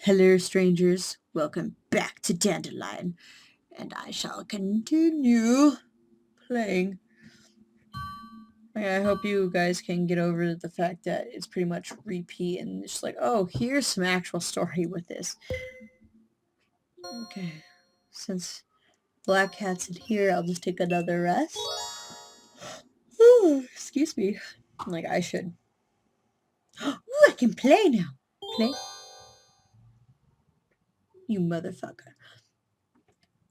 Hello, strangers. Welcome back to Dandelion, and I shall continue playing. I hope you guys can get over the fact that it's pretty much repeat and it's like, oh, here's some actual story with this. Okay, since Black Cat's in here, I'll just take another rest. Ooh, excuse me. Like I should. Ooh, I can play now. Play? You motherfucker.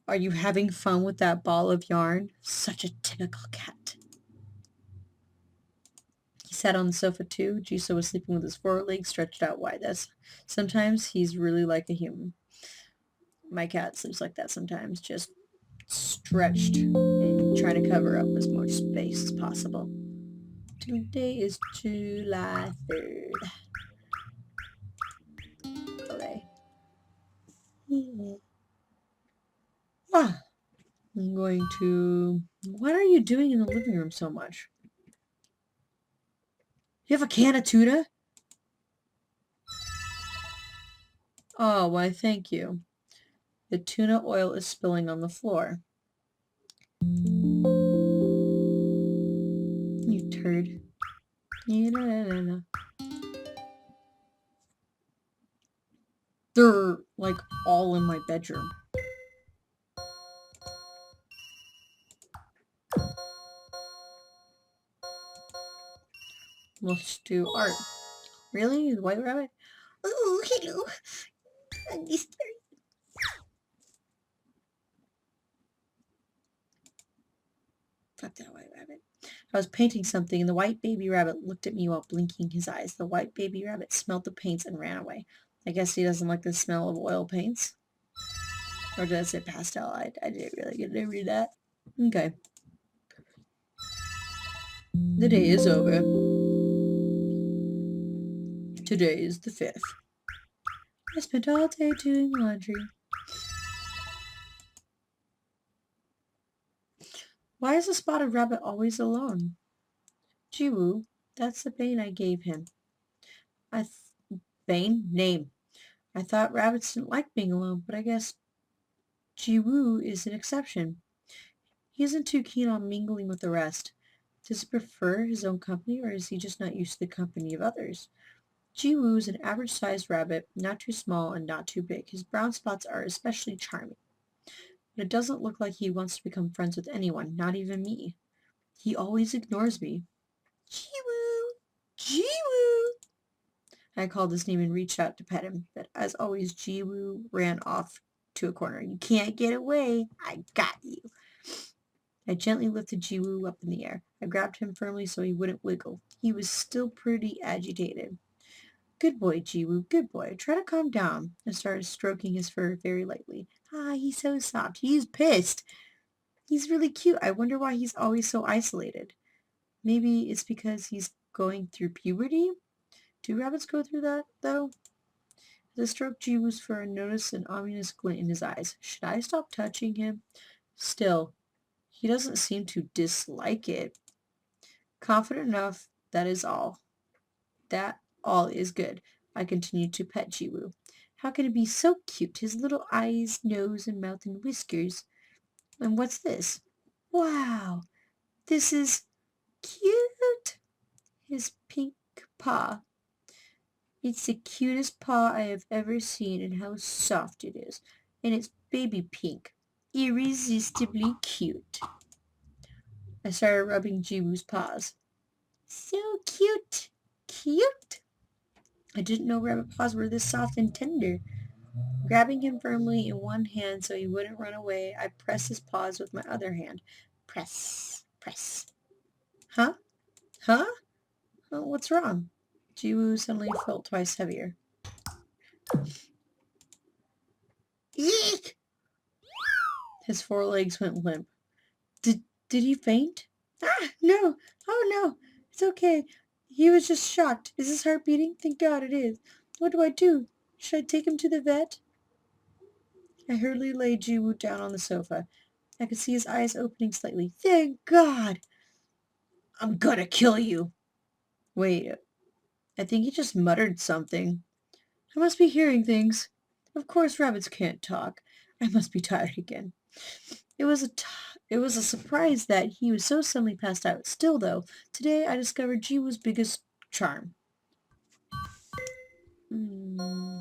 Are you having fun with that ball of yarn? Such a typical cat. He sat on the sofa too. Jisoo was sleeping with his forelegs stretched out wide. Sometimes he's really like a human. My cat sleeps like that sometimes, just stretched and trying to cover up as much space as possible. Today is July 3rd. Okay. Ah, I'm going to... What are you doing in the living room so much? You have a can of tuna? Oh, why thank you. The tuna oil is spilling on the floor. You turd. They're like all in my bedroom. Let's do art. Really? The White Rabbit? Oh, hello. Fuck that White Rabbit. I was painting something and the white baby rabbit looked at me while blinking his eyes. The white baby rabbit smelled the paints and ran away. I guess he doesn't like the smell of oil paints. Or did I say pastel? I didn't really get to read that. Okay. The day is over. Today is the 5th. I spent all day doing laundry. Why is the spotted rabbit always alone? Jiwoo, that's the bane I gave him. Bane? Name. I thought rabbits didn't like being alone, but I guess Jiwoo is an exception. He isn't too keen on mingling with the rest. Does he prefer his own company, or is he just not used to the company of others? Jiwoo is an average-sized rabbit, not too small and not too big. His brown spots are especially charming. But it doesn't look like he wants to become friends with anyone, not even me. He always ignores me. Jiwoo! Jiwoo! I called his name and reached out to pet him, but as always, Jiwoo ran off to a corner. You can't get away. I got you. I gently lifted Jiwoo up in the air. I grabbed him firmly so he wouldn't wiggle. He was still pretty agitated. Good boy, Jiwoo, good boy. Try to calm down. I started stroking his fur very lightly. Ah, he's so soft. He's pissed. He's really cute. I wonder why he's always so isolated. Maybe it's because he's going through puberty? Do rabbits go through that, though? As I stroked Jiwoo's fur, I noticed an ominous glint in his eyes. Should I stop touching him? Still, he doesn't seem to dislike it. Confident enough, that is all. That all is good. I continued to pet Jiwoo. How can it be so cute? His little eyes, nose, and mouth and whiskers. And what's this? Wow, this is cute. His pink paw. It's the cutest paw I have ever seen, and how soft it is. And it's baby pink. Irresistibly cute. I started rubbing Jiwoo's paws. So cute. Cute. I didn't know rabbit paws were this soft and tender. Grabbing him firmly in one hand so he wouldn't run away, I pressed his paws with my other hand. Press, press. Huh? Huh? Oh, what's wrong? Jiwoo suddenly felt twice heavier. Eek! His forelegs went limp. Did he faint? Ah, no. Oh, no. It's okay. He was just shocked. Is his heart beating? Thank God it is. What do I do? Should I take him to the vet? I hurriedly laid Jiwoo down on the sofa. I could see his eyes opening slightly. Thank God! I'm gonna kill you. Wait, I think he just muttered something. I must be hearing things. Of course rabbits can't talk. I must be tired again. It was it was a surprise that he was so suddenly passed out. Still, though, today I discovered Jiwoo's biggest charm. Hmm.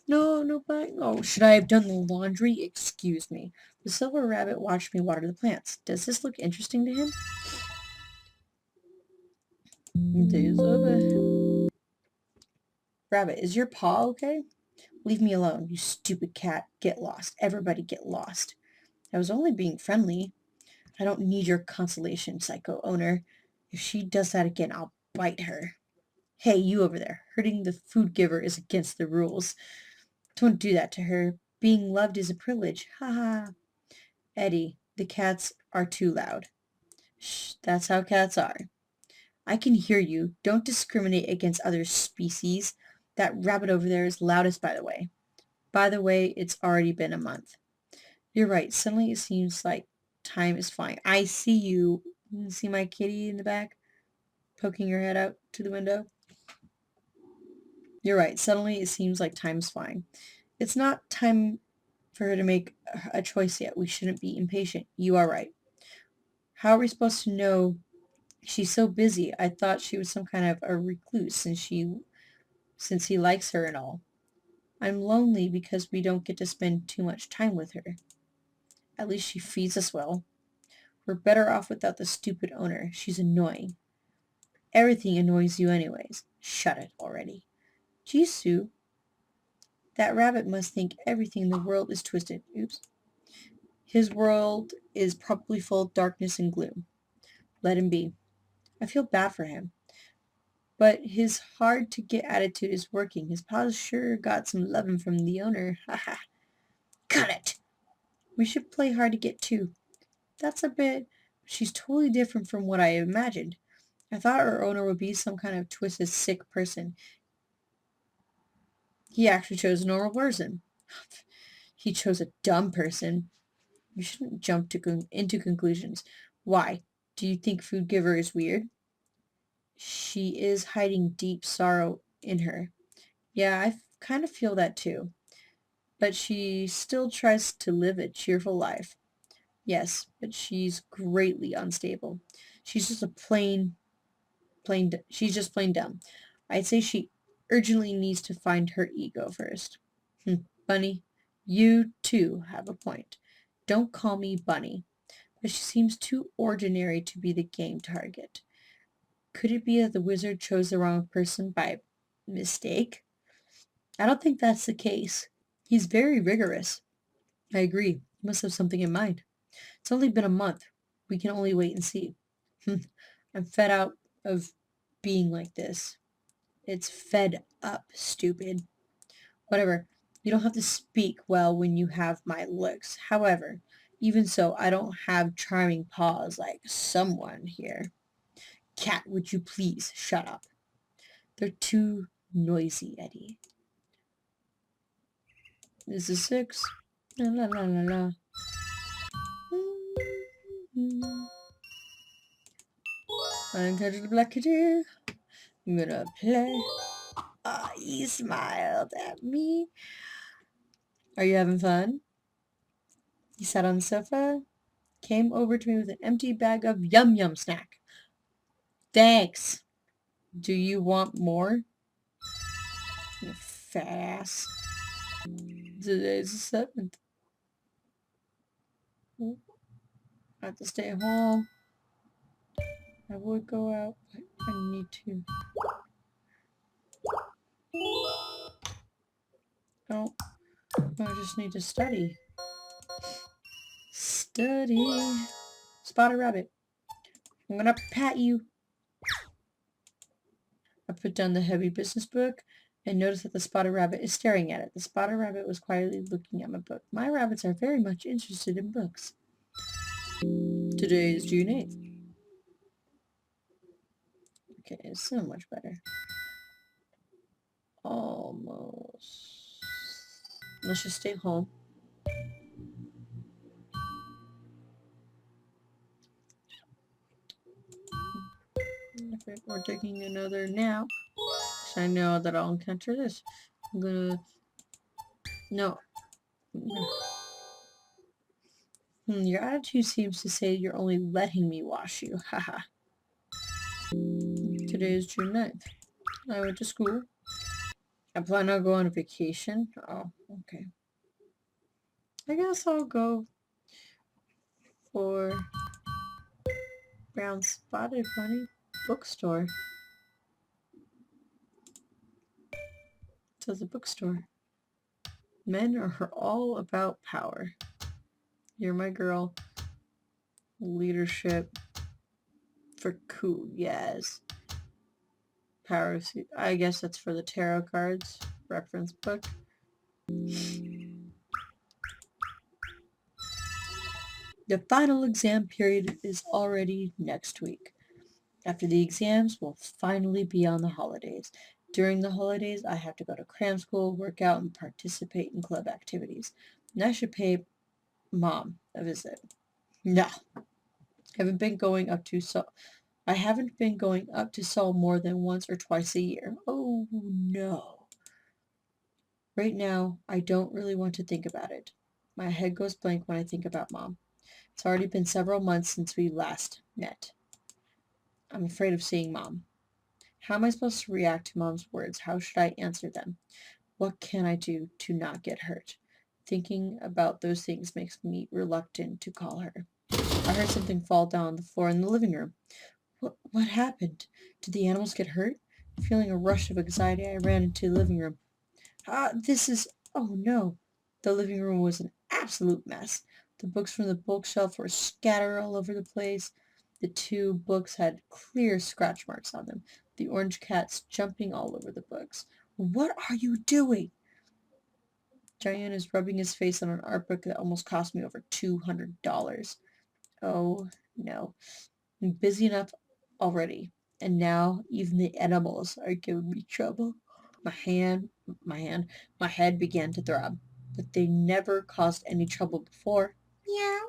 No, no, but oh, should I have done the laundry? Excuse me. The silver rabbit watched me water the plants. Does this look interesting to him? Day is over. Rabbit, is your paw okay? Leave me alone, you stupid cat. Get lost. Everybody get lost. I was only being friendly. I don't need your consolation, psycho owner. If she does that again, I'll bite her. Hey, you over there. Hurting the food giver is against the rules. Don't do that to her. Being loved is a privilege. Ha ha. Eddie, the cats are too loud. Shh, that's how cats are. I can hear you. Don't discriminate against other species. That rabbit over there is loudest, by the way. By the way, it's already been a month. You're right. Suddenly it seems like time is flying. I see you. See my kitty in the back poking her head out to the window? You're right. Suddenly it seems like time's flying. It's not time for her to make a choice yet. We shouldn't be impatient. You are right. How are we supposed to know she's so busy? I thought she was some kind of a recluse since he likes her and all. I'm lonely because we don't get to spend too much time with her. At least she feeds us well. We're better off without the stupid owner. She's annoying. Everything annoys you anyways. Shut it already. Jisoo, that rabbit must think everything in the world is twisted. Oops. His world is probably full of darkness and gloom. Let him be. I feel bad for him. But his hard-to-get attitude is working. His paws sure got some loving from the owner. Ha ha. Cut it! We should play hard to get too. That's a bit... She's totally different from what I imagined. I thought our owner would be some kind of twisted, sick person. He actually chose a normal person. He chose a dumb person. You shouldn't jump into conclusions. Why? Do you think Food Giver is weird? She is hiding deep sorrow in her. Yeah, I kind of feel that too. But she still tries to live a cheerful life. Yes, but she's greatly unstable. She's just a she's just plain dumb. I'd say she urgently needs to find her ego first. Bunny, you too have a point. Don't call me Bunny, but she seems too ordinary to be the game target. Could it be that the wizard chose the wrong person by mistake? I don't think that's the case. He's very rigorous. I agree. He must have something in mind. It's only been a month. We can only wait and see. I'm fed out of being like this. It's fed up, stupid. Whatever. You don't have to speak well when you have my looks. However, even so, I don't have charming paws like someone here. Cat, would you please shut up? They're too noisy, Eddie. This is 6. La la la la la. Untouched black kitty. I'm gonna play. Ah, he smiled at me. Are you having fun? He sat on the sofa, came over to me with an empty bag of yum-yum snack. Thanks. Do you want more? You fat ass. Today's the 7th. I have to stay home. I would go out, but I need to. Oh, I just need to study. Study. Spotted rabbit. I'm gonna pat you. I put down the heavy business book and noticed that the spotted rabbit is staring at it. The spotted rabbit was quietly looking at my book. My rabbits are very much interested in books. Today is June 8th. Okay, it's so much better. Almost. Let's just stay home. perfect. We're taking another nap. So I know that I'll encounter this. I'm gonna... No. Your attitude seems to say you're only letting me wash you. Haha. Today is June 9th. I went to school. I plan on going on vacation. Oh, okay. I guess I'll go for Brown Spotted Bunny bookstore. To the bookstore. Men are all about power. You're my girl. Leadership. For cool, yes. Power. I guess that's for the tarot cards. Reference book. The final exam period is already next week. After the exams, we'll finally be on the holidays. During the holidays, I have to go to cram school, work out, and participate in club activities. And I should pay Mom a visit. No, I haven't been going up to Seoul more than once or twice a year. Oh no. Right now, I don't really want to think about it. My head goes blank when I think about Mom. It's already been several months since we last met. I'm afraid of seeing Mom. How am I supposed to react to Mom's words? How should I answer them? What can I do to not get hurt? Thinking about those things makes me reluctant to call her. I heard something fall down on the floor in the living room. What happened? Did the animals get hurt? Feeling a rush of anxiety, I ran into the living room. Oh no. The living room was an absolute mess. The books from the bookshelf were scattered all over the place. The two books had clear scratch marks on them. The orange cat's jumping all over the books. What are you doing? Giant is rubbing his face on an art book that almost cost me over $200. Oh no. I'm busy enough already. And now even the animals are giving me trouble. My head began to throb, but they never caused any trouble before. Meow.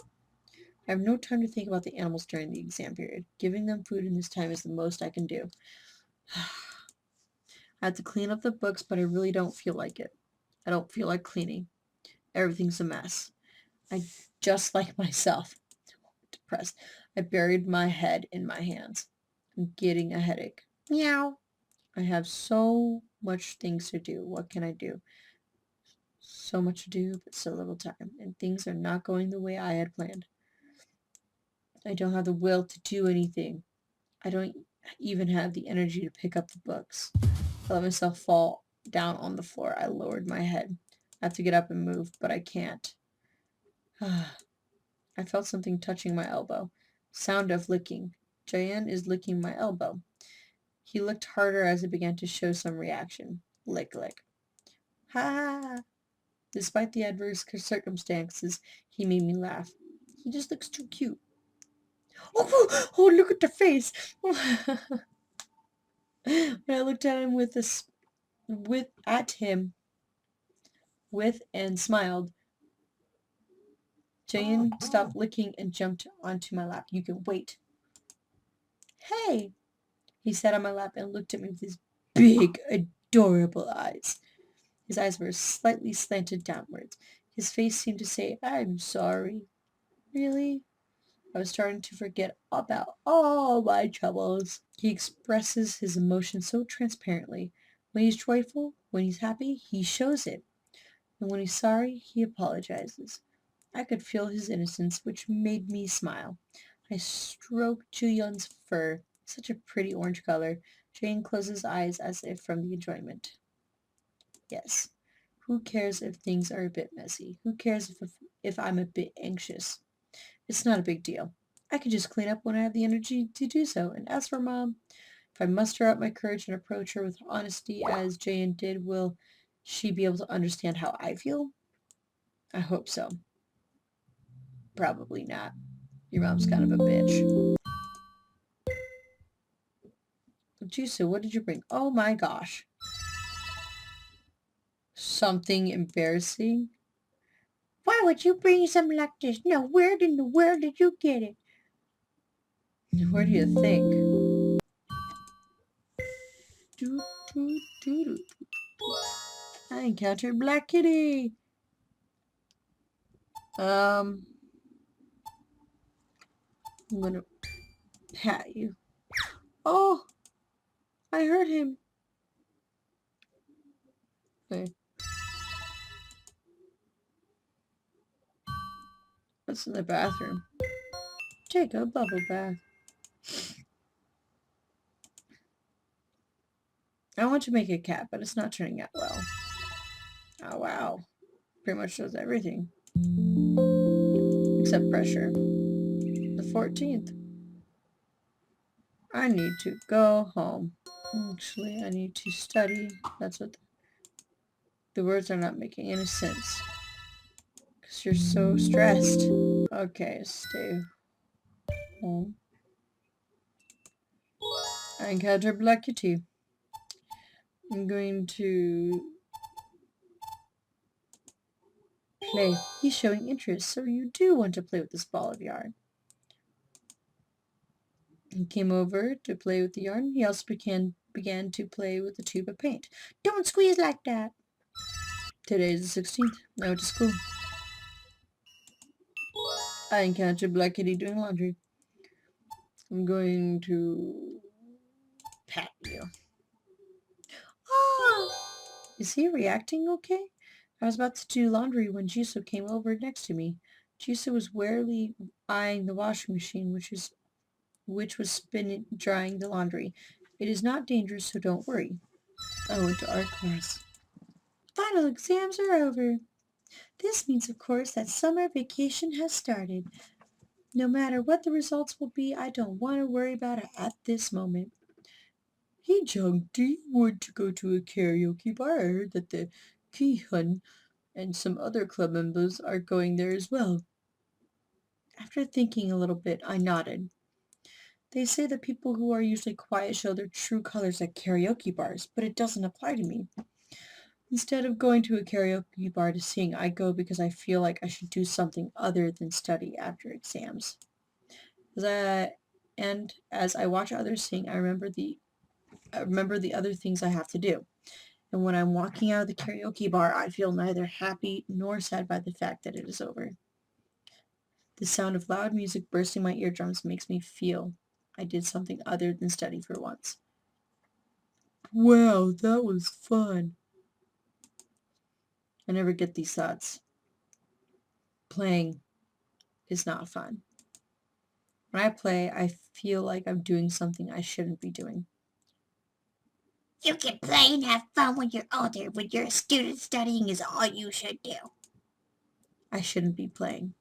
I have no time to think about the animals during the exam period. Giving them food in this time is the most I can do. I have to clean up the books, but I really don't feel like it. I don't feel like cleaning. Everything's a mess. I just like myself. Depressed. I buried my head in my hands. I'm getting a headache. Meow. I have so much things to do. What can I do? So much to do, but so little time. And things are not going the way I had planned. I don't have the will to do anything. I don't even have the energy to pick up the books. I let myself fall down on the floor. I lowered my head. I have to get up and move, but I can't. I felt something touching my elbow. Sound of licking. Jayan is licking my elbow. He licked harder as it began to show some reaction. Lick, lick. Ha! Despite the adverse circumstances, he made me laugh. He just looks too cute. Oh, look at the face! When I looked at him and smiled, Jane stopped licking and jumped onto my lap. You can wait. Hey! He sat on my lap and looked at me with his big, adorable eyes. His eyes were slightly slanted downwards. His face seemed to say, I'm sorry. Really? I was starting to forget about all my troubles. He expresses his emotions so transparently. When he's joyful, when he's happy, he shows it. And when he's sorry, he apologizes. I could feel his innocence, which made me smile. I stroked Juyeon's fur, such a pretty orange color. Jane closed his eyes as if from the enjoyment. Yes. Who cares if things are a bit messy? Who cares if I'm a bit anxious? It's not a big deal. I can just clean up when I have the energy to do so. And as for Mom, if I muster up my courage and approach her with honesty as Jane did, will she be able to understand how I feel? I hope so. Probably not. Your mom's kind of a bitch. Jisoo, what did you bring? Oh my gosh. Something embarrassing? Why would you bring something like this? No, where in the world did you get it? Where do you think? Do, do, do, do. I encountered Black Kitty. I'm gonna pat you. Oh, I hurt him. Okay. What's in the bathroom? Take a bubble bath. I want to make a cat, but it's not turning out well. Oh, wow. Pretty much does everything. Except pressure. The 14th. I need to go home. Actually, I need to study. That's what the words are not making any sense. Because you're so stressed. Okay, stay home. I encountered Black Kitty. I'm going to play. He's showing interest, so you do want to play with this ball of yarn. He came over to play with the yarn. He also began to play with the tube of paint. Don't squeeze like that. Today is the 16th. I went to school. I encountered Black Kitty doing laundry. I'm going to pat you. Ah! Is he reacting okay? I was about to do laundry when Jisoo came over next to me. Jisoo was warily eyeing the washing machine, which was spin drying the laundry. It is not dangerous, so don't worry. I went to art class. Final exams are over. This means, of course, that summer vacation has started. No matter what the results will be, I don't want to worry about it at this moment. Hey, Jung, do you want to go to a karaoke bar? I heard that the Ki-hun and some other club members are going there as well. After thinking a little bit, I nodded. They say that people who are usually quiet show their true colors at karaoke bars, but it doesn't apply to me. Instead of going to a karaoke bar to sing, I go because I feel like I should do something other than study after exams. And as I watch others sing, I remember the other things I have to do. And when I'm walking out of the karaoke bar, I feel neither happy nor sad by the fact that it is over. The sound of loud music bursting my eardrums makes me feel I did something other than study for once. Wow, that was fun. I never get these thoughts. Playing is not fun. When I play, I feel like I'm doing something I shouldn't be doing. You can play and have fun when you're older. When you're a student, studying is all you should do. I shouldn't be playing.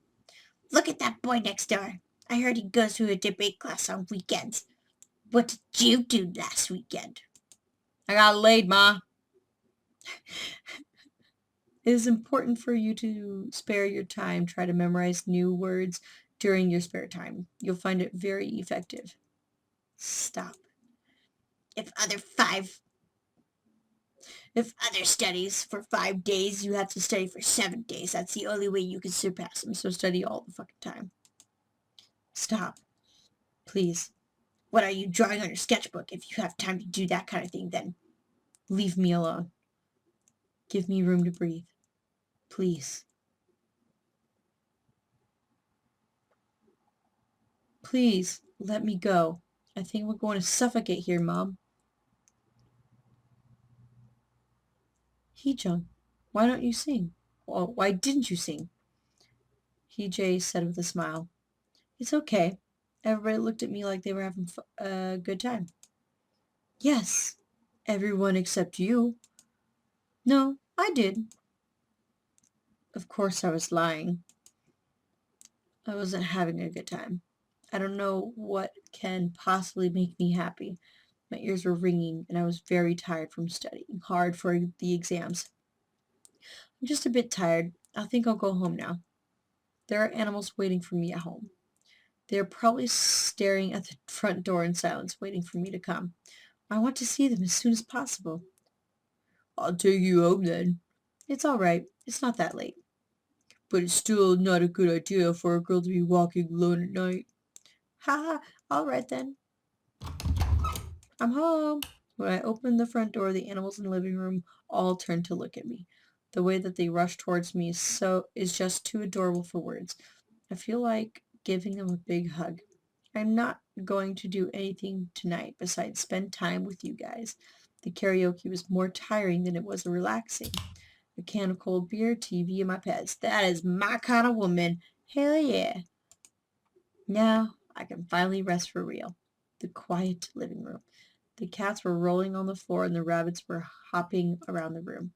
Look at that boy next door. I heard he goes to a debate class on weekends. What did you do last weekend? I got laid, Ma. It is important for you to spare your time. Try to memorize new words during your spare time. You'll find it very effective. Stop. If other studies for 5 days, you have to study for 7 days. That's the only way you can surpass them. So study all the fucking time. Stop. Please. What are you drawing on your sketchbook? If you have time to do that kind of thing, then Leave me alone. Give me room to breathe. Please. Please, let me go. I think we're going to suffocate here, Mom. Hee-jung, why don't you sing? Well, why didn't you sing? Hee-jae said with a smile. It's okay. Everybody looked at me like they were having a good time. Yes, everyone except you. No, I did. Of course I was lying. I wasn't having a good time. I don't know what can possibly make me happy. My ears were ringing, and I was very tired from studying hard for the exams. I'm just a bit tired. I think I'll go home now. There are animals waiting for me at home. They are probably staring at the front door in silence, waiting for me to come. I want to see them as soon as possible. I'll take you home then. It's all right. It's not that late. But it's still not a good idea for a girl to be walking alone at night. Ha ha. All right then. I'm home. When I opened the front door, the animals in the living room all turned to look at me. The way that they rush towards me is just too adorable for words. I feel like giving them a big hug. I'm not going to do anything tonight besides spend time with you guys. The karaoke was more tiring than it was relaxing. A can of cold beer, TV, and my pets. That is my kind of woman. Hell yeah. Now I can finally rest for real. The quiet living room. The cats were rolling on the floor and the rabbits were hopping around the room.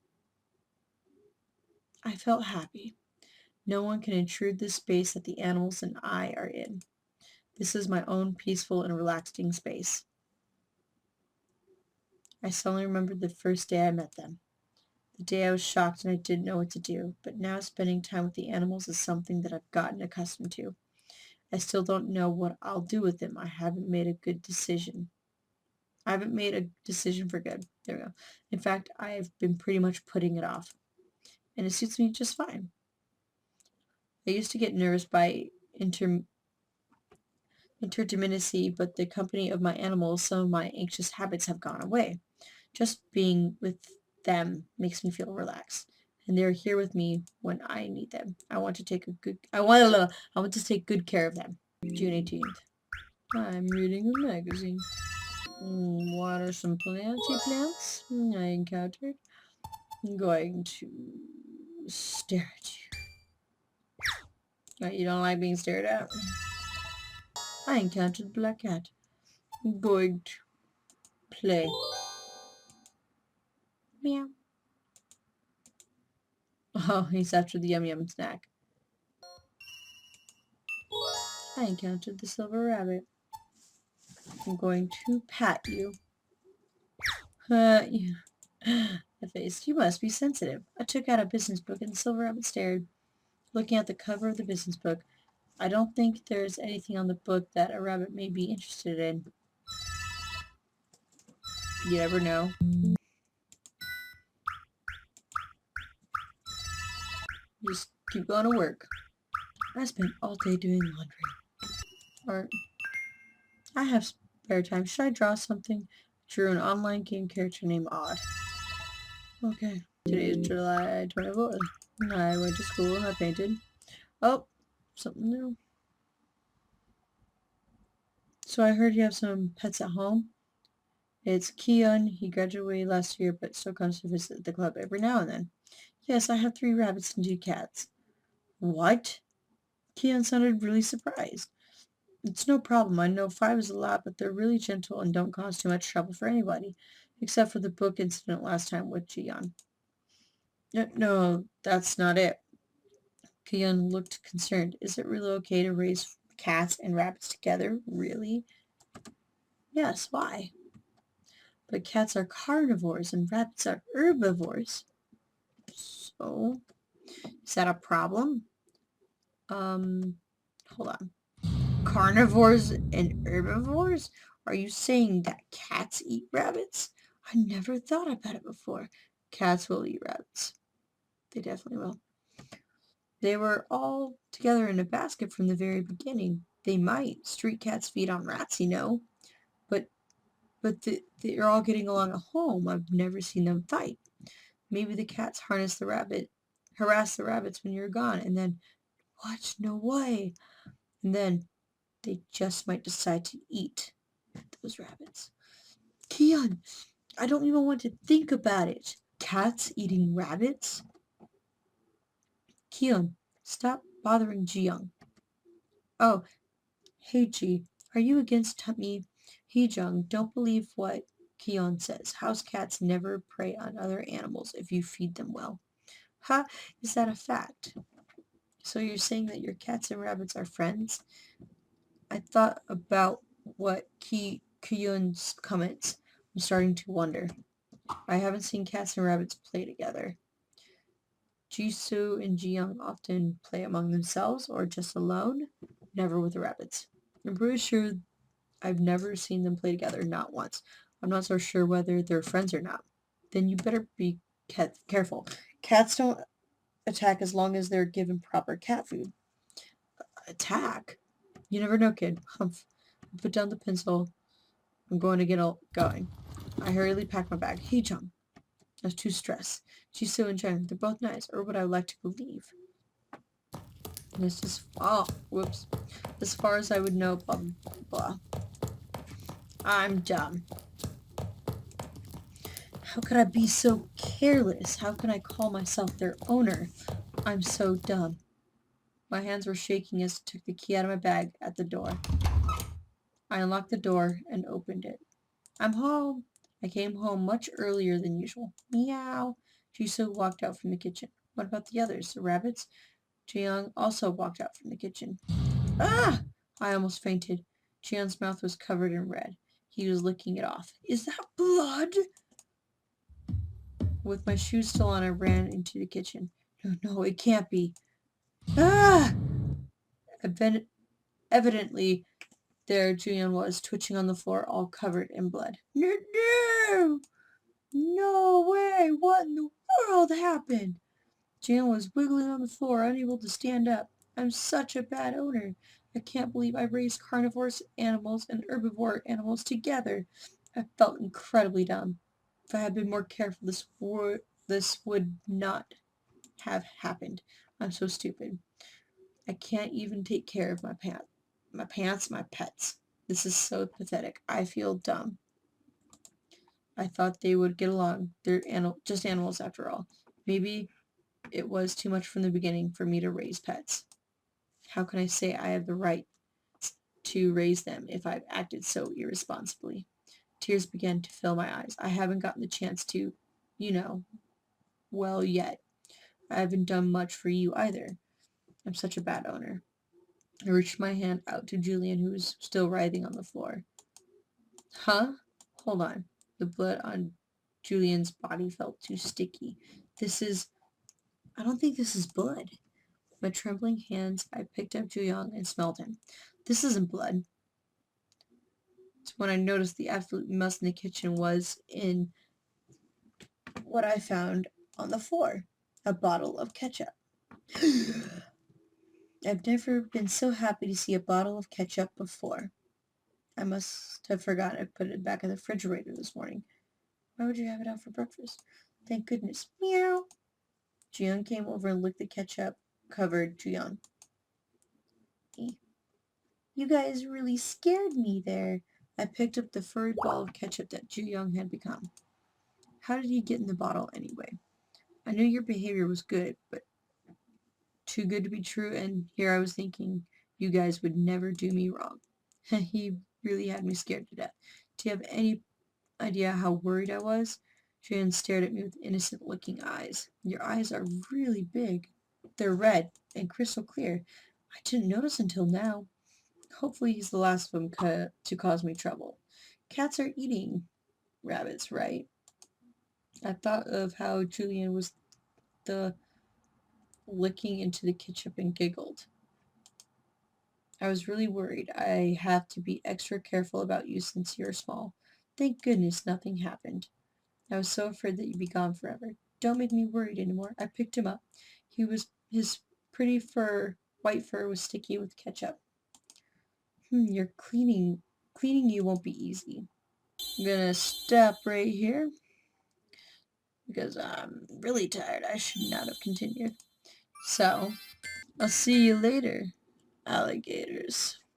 I felt happy. No one can intrude the space that the animals and I are in. This is my own peaceful and relaxing space. I suddenly remembered the first day I met them. The day I was shocked and I didn't know what to do, but now spending time with the animals is something that I've gotten accustomed to. I still don't know what I'll do with them. I haven't made a good decision. I haven't made a decision for good. There we go. In fact, I've been pretty much putting it off, and it suits me just fine. I used to get nervous by interdependency, but the company of my animals, some of my anxious habits have gone away. Just being with them makes me feel relaxed. And they're here with me when I need them. I want to take good care of them. June 18th. I'm reading a magazine. What are some planty plants I encountered? I'm going to stare at you. You don't like being stared at? I encountered a black cat. I'm going to play. Meow. Oh, he's after the yum yum snack. I encountered the silver rabbit. I'm going to pat you. You. The face. You must be sensitive. I took out a business book and the silver rabbit stared, looking at the cover of the business book. I don't think there's anything on the book that a rabbit may be interested in. You never know. Just keep going to work. I spent all day doing laundry. Or I have spare time. Should I draw something? Drew an online game character named Odd. Okay. Today is July 24th. I went to school and I painted. Oh, something new. So I heard you have some pets at home. It's Keon. He graduated last year but still comes to visit the club every now and then. Yes, I have 3 rabbits and 2 cats. What? Keon sounded really surprised. It's no problem. I know 5 is a lot, but they're really gentle and don't cause too much trouble for anybody, except for the book incident last time with Gian. No, that's not it. Keon looked concerned. Is it really okay to raise cats and rabbits together? Really? Yes, why? But cats are carnivores and rabbits are herbivores. So, is that a problem? Hold on. Carnivores and herbivores? Are you saying that cats eat rabbits? I never thought about it before. Cats will eat rabbits. They definitely will. They were all together in a basket from the very beginning. They might. Street cats feed on rats, you know. But they're all getting along at home. I've never seen them fight. Maybe the cats harass the rabbits when you're gone, and then, what? No way. And then they just might decide to eat those rabbits. Keon, I don't even want to think about it. Cats eating rabbits? Keon, stop bothering Jiyoung. Oh, hey Ji, are you against me? Hee-jung, don't believe what Keon says. House cats never prey on other animals if you feed them well. Ha, is that a fact? So you're saying that your cats and rabbits are friends? I thought about what Kyun's comments. I'm starting to wonder. I haven't seen cats and rabbits play together. Jisoo and Jiyoung often play among themselves or just alone, never with the rabbits. I'm pretty sure I've never seen them play together, not once. I'm not so sure whether they're friends or not. Then you better be careful. Cats don't attack as long as they're given proper cat food. Attack? You never know, kid. Humph. Put down the pencil. I'm going to get going. I hurriedly packed my bag. Hey, Chum. I was too stressed. She's so enchanting. They're both nice, or what I would like to believe. This is, whoops. As far as I would know, blah, blah. I'm dumb. How could I be so careless? How can I call myself their owner? I'm so dumb. My hands were shaking as I took the key out of my bag at the door. I unlocked the door and opened it. I'm home. I came home much earlier than usual. Meow. Jisoo walked out from the kitchen. What about the others? The rabbits? Jiyoung also walked out from the kitchen. Ah! I almost fainted. Jiyoung's mouth was covered in red. He was licking it off. Is that blood? With my shoes still on, I ran into the kitchen. No, it can't be. Ah! Evidently, there Julian was, twitching on the floor, all covered in blood. No! No way! What in the world happened? Julian was wiggling on the floor, unable to stand up. I'm such a bad owner. I can't believe I raised carnivorous animals and herbivore animals together. I felt incredibly dumb. If I had been more careful, this would not have happened. I'm so stupid. I can't even take care of my pets. This is so pathetic. I feel dumb. I thought they would get along. They're just animals after all. Maybe it was too much from the beginning for me to raise pets. How can I say I have the right to raise them if I've acted so irresponsibly? Tears began to fill my eyes. I haven't gotten the chance to, you know, well yet. I haven't done much for you either. I'm such a bad owner. I reached my hand out to Julian, who was still writhing on the floor. Huh? Hold on. The blood on Julian's body felt too sticky. I don't think this is blood. With my trembling hands, I picked up Julian and smelled him. This isn't blood. It's when I noticed the absolute mess in the kitchen was in what I found on the floor. A bottle of ketchup. I've never been so happy to see a bottle of ketchup before. I must have forgotten to put it back in the refrigerator this morning. Why would you have it out for breakfast? Thank goodness. Meow. Jiyoung came over and licked the ketchup-covered Jiyoung. You guys really scared me there. I picked up the furry ball of ketchup that Jiyoung had become. How did he get in the bottle anyway? I knew your behavior was good, but too good to be true, and here I was thinking you guys would never do me wrong. He really had me scared to death. Do you have any idea how worried I was? Jiyoung stared at me with innocent-looking eyes. Your eyes are really big. They're red and crystal clear. I didn't notice until now. Hopefully he's the last of them to cause me trouble. Cats are eating rabbits, right? I thought of how Julian was the licking into the ketchup and giggled. I was really worried. I have to be extra careful about you since you're small. Thank goodness nothing happened. I was so afraid that you'd be gone forever. Don't make me worried anymore. I picked him up. His pretty white fur was sticky with ketchup. You're cleaning you won't be easy. I'm gonna stop right here because I'm really tired. I should not have continued. So, I'll see you later, alligators.